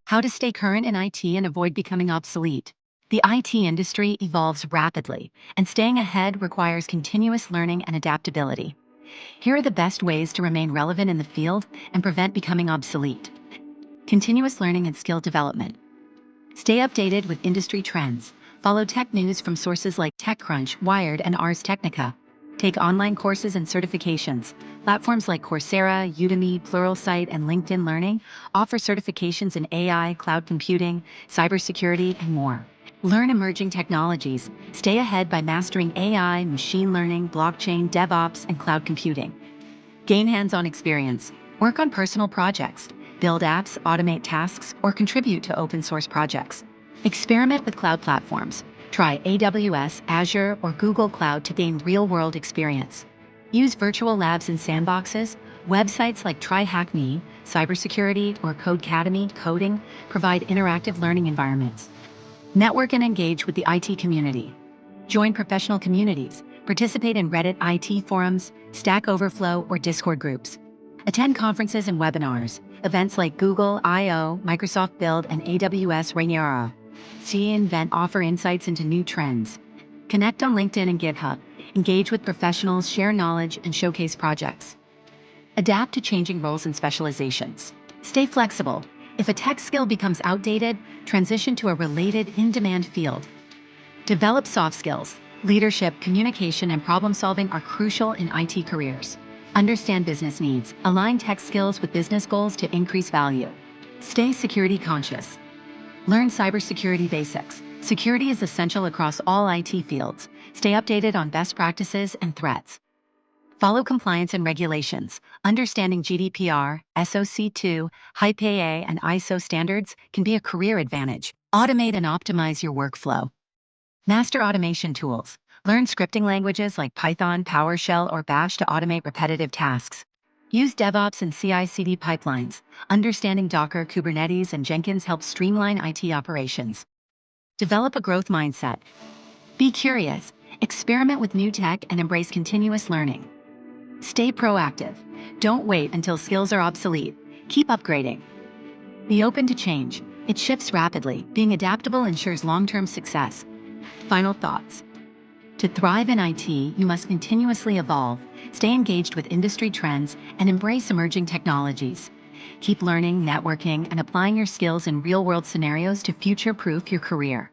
How to stay current in IT and avoid becoming obsolete. The IT industry evolves rapidly, and staying ahead requires continuous learning and adaptability. Here are the best ways to remain relevant in the field and prevent becoming obsolete. Continuous learning and skill development. Stay updated with industry trends. Follow tech news from sources like TechCrunch, Wired, and Ars Technica. Take online courses and certifications. Platforms like Coursera, Udemy, Pluralsight, and LinkedIn Learning offer certifications in AI, cloud computing, cybersecurity, and more. Learn emerging technologies. Stay ahead by mastering AI, machine learning, blockchain, DevOps, and cloud computing. Gain hands-on experience. Work on personal projects. Build apps, automate tasks, or contribute to open-source projects. Experiment with cloud platforms. Try AWS, Azure, or Google Cloud to gain real-world experience. Use virtual labs and sandboxes. Websites like TryHackMe, Cybersecurity, or Codecademy Coding provide interactive learning environments. Network and engage with the IT community. Join professional communities. Participate in Reddit IT forums, Stack Overflow, or Discord groups. Attend conferences and webinars. Events like Google I/O, Microsoft Build, and AWS Rainiera. See and Invent offer insights into new trends. Connect on LinkedIn and GitHub. Engage with professionals, share knowledge, and showcase projects. Adapt to changing roles and specializations. Stay flexible. If a tech skill becomes outdated, transition to a related, in-demand field. Develop soft skills. Leadership, communication, and problem-solving are crucial in IT careers. Understand business needs. Align tech skills with business goals to increase value. Stay security conscious. Learn cybersecurity basics. Security is essential across all IT fields. Stay updated on best practices and threats. Follow compliance and regulations. Understanding GDPR, SOC 2, HYPAA, and ISO standards can be a career advantage. Automate and optimize your workflow. Master automation tools. Learn scripting languages like Python, PowerShell, or Bash to automate repetitive tasks. Use DevOps and CI/CD pipelines. Understanding Docker, Kubernetes, and Jenkins helps streamline IT operations. Develop a growth mindset. Be curious. Experiment with new tech and embrace continuous learning. Stay proactive. Don't wait until skills are obsolete. Keep upgrading. Be open to change. It shifts rapidly. Being adaptable ensures long-term success. Final thoughts. To thrive in IT, you must continuously evolve, stay engaged with industry trends, and embrace emerging technologies. Keep learning, networking, and applying your skills in real-world scenarios to future-proof your career.